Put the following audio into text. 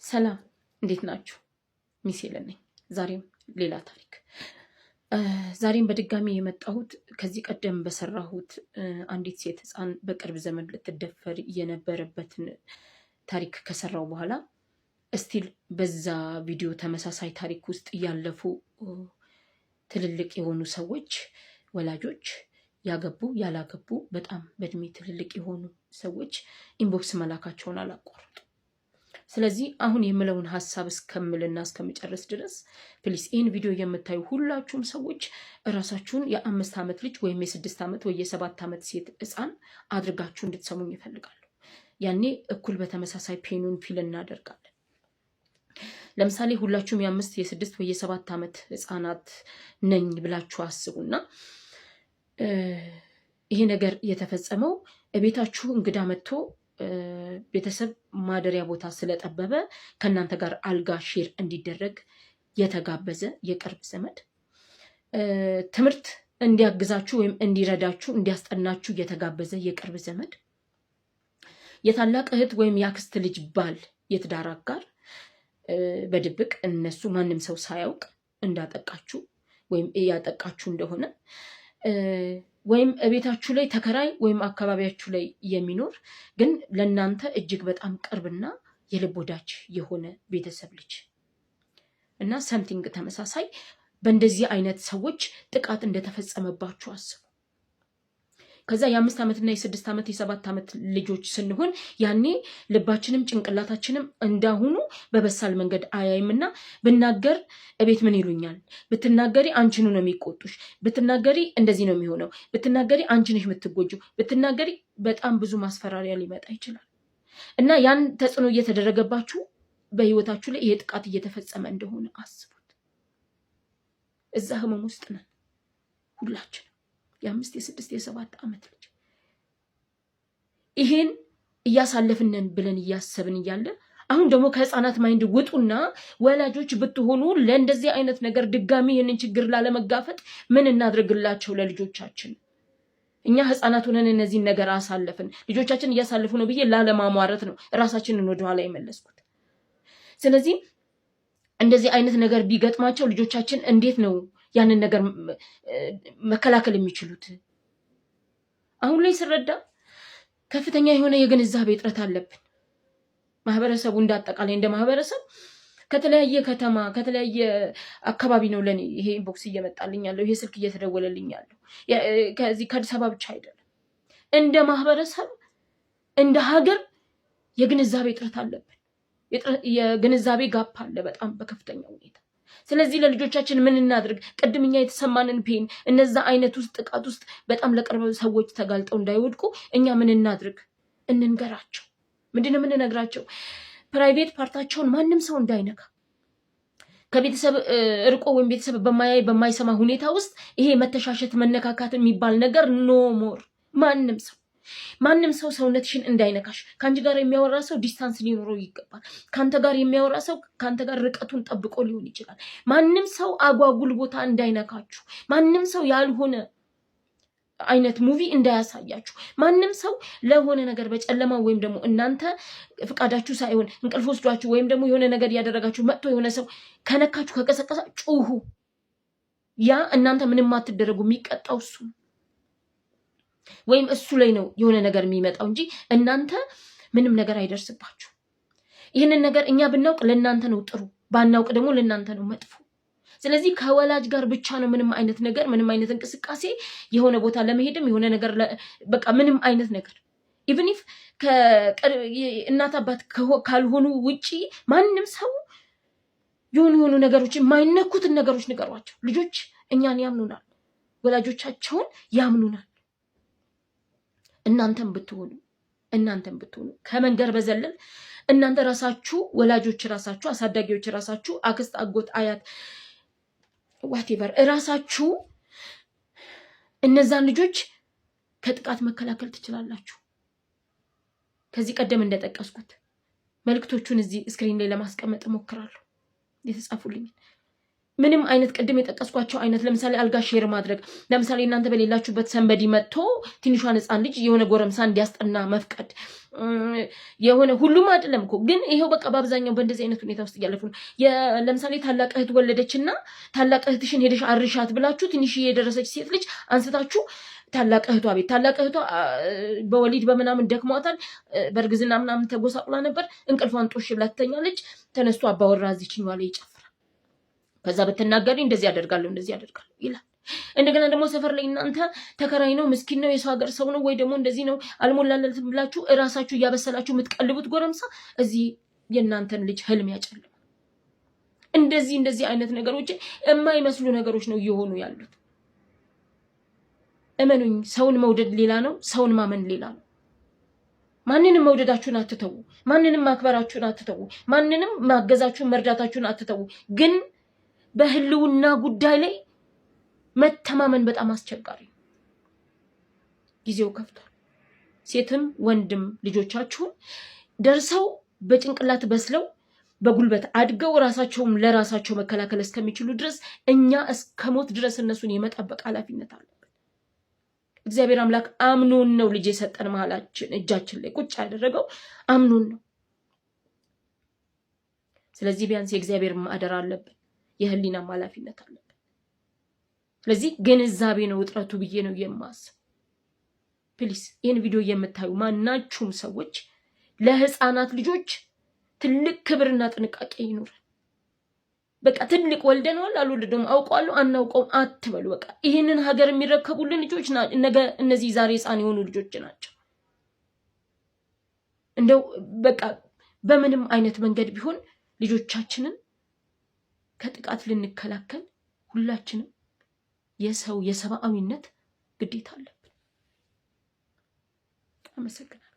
ሰላም እንዴት ናችሁ? ሚሴለ ነኝ። ዛሬም ሌላ ታሪክ ዛሬም በድጋሚ የመጣሁት ከዚህ ቀደም በሰራሁት አንዲት ሴት ህፃን በቅርብ ዘመን ልትደፈር የነበረበትን ታሪክ ከሰራው በኋላ እስቲል በዛ ቪዲዮ ተመሳሳይ ታሪክ ውስጥ ያለፉ ትልልቅ የሆኑ ሰዎች ወላጆች ያገቡ ያላገቡ በጣም በእድሜ ትልልቅ የሆኑ ሰዎች ኢንቦክስ መላካቸውን አላቋረጡ። ስለዚህ አሁን የምለውን ሐሳብ እስከምልና እስከምጨርስ ድረስ ፕሊስ ይህን ቪዲዮ የምታዩ ሁላችሁም ሰዎች ራሳችሁን የ5 ዓመት ልጅ ወይም የ6 ዓመት ወይ የ7 ዓመት ሴት ህፃን አድርጋችሁ እንድትሰሙኝ ይፈልጋሉ። ያኔ እኩል በተመሳሳይ ፔኑን ፊል እናደርጋለን። ለምሳሌ ሁላችሁም የ5 የ6 ወይ የ7 ዓመት ህፃናት ነኝ ብላችሁ አስቡና ይሄ ነገር የተፈጸመው ቤታችሁ እንግዳ መጥቶ ቤተሰብ ማደሪያ ቦታ ስለጠበበ ከናንተ ጋር አልጋ ሼር እንዲደረግ የተጋበዘ የቅርብ ዘመድ፣ ትምህርት እንዲያግዛችሁ ወይም እንዲረዳችሁ እንዲያስጠናችሁ የተጋበዘ የቅርብ ዘመድ፣ የታላቅ እህት ወይም የአክስት ልጅ ባል የትዳር አጋር በድብቅ እነሱ ማንም ሰው ሳያውቅ እንዳጠቃችሁ ወይም ያጠቃችሁ እንደሆነ ወይም ቤታችሁ ላይ ተከራይ ወይም አካባቢያችሁ ላይ የሚኖር ግን ለእናንተ እጅግ በጣም ቅርብና የልብ ወዳጅ የሆነ ቤተሰብ ልጅ እና ሰምቲንግ ተመሳሳይ በእንደዚህ አይነት ሰዎች ጥቃት እንደተፈጸመባችሁ አስቡ። ከዛ የ5 ዓመትና የ6 ዓመት የ7 ዓመት ልጆች ስንሆን ያኔ ልባችንም ጭንቅላታችንም እንዳሁኑ በበሳል መንገድ አያይምና ብናገር እቤት ምን ይሉኛል፣ ብትናገሪ አንቺኑ ነው የሚቆጡሽ፣ ብትናገሪ እንደዚህ ነው የሚሆነው፣ ብትናገሪ አንቺ ነሽ የምትጎጂው፣ ብትናገሪ በጣም ብዙ ማስፈራሪያ ሊመጣ ይችላል። እና ያን ተጽዕኖ እየተደረገባችሁ በህይወታችሁ ላይ ይሄ ጥቃት እየተፈጸመ እንደሆነ አስቡት። እዛ ህመም ውስጥ ነን ሁላችን። የ5 የ6 የ7 ዓመት ልጅ ይሄን እያሳለፍነን ብለን እያሰብን እያለ አሁን ደግሞ ከህፃናት ማይንድ ውጡና ወላጆች ብትሆኑ ለእንደዚህ አይነት ነገር ድጋሚ ይህንን ችግር ላለመጋፈጥ ምን እናድርግላቸው ለልጆቻችን? እኛ ህፃናት ሆነን እነዚህን ነገር አሳለፍን፣ ልጆቻችን እያሳለፉ ነው ብዬ ላለማሟረት ነው ራሳችንን ወደኋላ የመለስኩት። ስለዚህ እንደዚህ አይነት ነገር ቢገጥማቸው ልጆቻችን እንዴት ነው ያንን ነገር መከላከል የሚችሉት? አሁን ላይ ስረዳ ከፍተኛ የሆነ የግንዛቤ እጥረት አለብን። ማህበረሰቡ እንዳጠቃላይ እንደ ማህበረሰብ ከተለያየ ከተማ ከተለያየ አካባቢ ነው ለኔ ይሄ ኢንቦክስ እየመጣልኝ ያለው፣ ይሄ ስልክ እየተደወለልኝ ያለው። ከዚህ ከአዲስ አበባ ብቻ አይደለም። እንደ ማህበረሰብ እንደ ሀገር የግንዛቤ እጥረት አለብን። የግንዛቤ ጋፕ አለ በጣም በከፍተኛ ሁኔታ። ስለዚህ ለልጆቻችን ምን እናድርግ? ቅድምኛ የተሰማንን ፔን እነዛ አይነት ውስጥ ጥቃት ውስጥ በጣም ለቅርብ ሰዎች ተጋልጠው እንዳይወድቁ እኛ ምን እናድርግ? እንንገራቸው። ምንድነው የምንነግራቸው? ፕራይቬት ፓርታቸውን ማንም ሰው እንዳይነካ፣ ከቤተሰብ እርቆ ወይም ቤተሰብ በማያይ በማይሰማ ሁኔታ ውስጥ ይሄ መተሻሸት መነካካት የሚባል ነገር ኖ ሞር። ማንም ሰው ሰውነትሽን እንዳይነካሽ። ከአንቺ ጋር የሚያወራ ሰው ዲስታንስ ሊኖረው ይገባል። ከአንተ ጋር የሚያወራ ሰው ከአንተ ጋር ርቀቱን ጠብቆ ሊሆን ይችላል። ማንም ሰው አጓጉል ቦታ እንዳይነካችሁ፣ ማንም ሰው ያልሆነ አይነት ሙቪ እንዳያሳያችሁ፣ ማንም ሰው ለሆነ ነገር በጨለማ ወይም ደግሞ እናንተ ፍቃዳችሁ ሳይሆን እንቅልፍ ወስዷችሁ ወይም ደግሞ የሆነ ነገር እያደረጋችሁ መጥቶ የሆነ ሰው ከነካችሁ ከቀሰቀሳ ጩሁ። ያ እናንተ ምንም አትደረጉ። የሚቀጣው እሱ ወይም እሱ ላይ ነው የሆነ ነገር የሚመጣው እንጂ እናንተ ምንም ነገር አይደርስባችሁ። ይህንን ነገር እኛ ብናውቅ ለእናንተ ነው ጥሩ፣ ባናውቅ ደግሞ ለእናንተ ነው መጥፎ። ስለዚህ ከወላጅ ጋር ብቻ ነው ምንም አይነት ነገር ምንም አይነት እንቅስቃሴ የሆነ ቦታ ለመሄድም የሆነ ነገር በቃ ምንም አይነት ነገር ኢቭን ኢፍ እናት አባት ካልሆኑ ውጪ ማንም ሰው የሆኑ ነገሮች የማይነኩትን ነገሮች ንገሯቸው። ልጆች እኛን ያምኑናል፣ ወላጆቻቸውን ያምኑናል። እናንተም ብትሆኑ ከመንገር በዘለል እናንተ ራሳችሁ ወላጆች ራሳችሁ አሳዳጊዎች ራሳችሁ አክስት፣ አጎት፣ አያት ዋቴቨር ራሳችሁ እነዛን ልጆች ከጥቃት መከላከል ትችላላችሁ። ከዚህ ቀደም እንደጠቀስኩት መልእክቶቹን እዚህ ስክሪን ላይ ለማስቀመጥ እሞክራለሁ የተጻፉልኝ። ምንም አይነት ቅድም የጠቀስኳቸው አይነት ለምሳሌ አልጋ ሼር ማድረግ ለምሳሌ እናንተ በሌላችሁበት ሰንበዲ መጥቶ ትንሿን ህፃን ልጅ የሆነ ጎረምሳ እንዲያስጠና መፍቀድ የሆነ ሁሉም አይደለም እኮ ግን ይሄው በቃ በአብዛኛው በእንደዚህ አይነት ሁኔታ ውስጥ እያለፉ ነው። ለምሳሌ ታላቅ እህት ወለደችና ታላቅ እህትሽን ሄደሽ አርሻት ብላችሁ ትንሽ የደረሰች ሴት ልጅ አንስታችሁ ታላቅ እህቷ ቤት ታላቅ እህቷ በወሊድ በምናምን ደክሟታል፣ በእርግዝና ምናምን ተጎሳቁላ ነበር። እንቅልፏን ጦሽ ብላ ትተኛለች። ተነስቶ አባወራ እዚችኛዋ ላይ ይጨፍራል። ከዛ በተናገሪ እንደዚህ ያደርጋለሁ እንደዚህ ያደርጋለሁ ይላል። እንደገና ደግሞ ሰፈር ላይ እናንተ ተከራይ ነው ምስኪን ነው የሰው ሀገር ሰው ነው ወይ ደግሞ እንደዚህ ነው አልሞላለትም ብላችሁ እራሳችሁ እያበሰላችሁ የምትቀልቡት ጎረምሳ እዚህ የእናንተን ልጅ ህልም ያጨልማል። እንደዚህ አይነት ነገሮች የማይመስሉ ነገሮች ነው እየሆኑ ያሉት። እመኑኝ፣ ሰውን መውደድ ሌላ ነው፣ ሰውን ማመን ሌላ ነው። ማንንም መውደዳችሁን አትተው፣ ማንንም ማክበራችሁን አትተው፣ ማንንም ማገዛችሁን መርዳታችሁን አትተው። ግን በህልውና ጉዳይ ላይ መተማመን በጣም አስቸጋሪ ነው። ጊዜው ከፍቷል። ሴትም ወንድም ልጆቻችሁን ደርሰው በጭንቅላት በስለው በጉልበት አድገው ራሳቸውም ለራሳቸው መከላከል እስከሚችሉ ድረስ እኛ እስከሞት ድረስ እነሱን የመጠበቅ ኃላፊነት አለብን። እግዚአብሔር አምላክ አምኖን ነው ልጅ የሰጠን መሀላችን እጃችን ላይ ቁጭ ያደረገው አምኖን ነው። ስለዚህ ቢያንስ የእግዚአብሔር ማደር አለብን፣ የህሊናም ኃላፊነት አለብን። ስለዚህ ግንዛቤ ነው እጥረቱ ብዬ ነው የማስብ። ፕሊስ ይህን ቪዲዮ የምታዩ ማናችሁም ሰዎች ለህፃናት ልጆች ትልቅ ክብርና ጥንቃቄ ይኑር። በቃ ትልቅ ወልደናል አልወለደም አውቀዋለሁ አናውቀውም አትበሉ። በቃ ይህንን ሀገር የሚረከቡልን ልጆች ነገ እነዚህ ዛሬ ህፃን የሆኑ ልጆች ናቸው። እንደው በቃ በምንም አይነት መንገድ ቢሆን ልጆቻችንን ከጥቃት ልንከላከል ሁላችንም የሰብአዊነት ግዴታ አለብን። አመሰግናለሁ።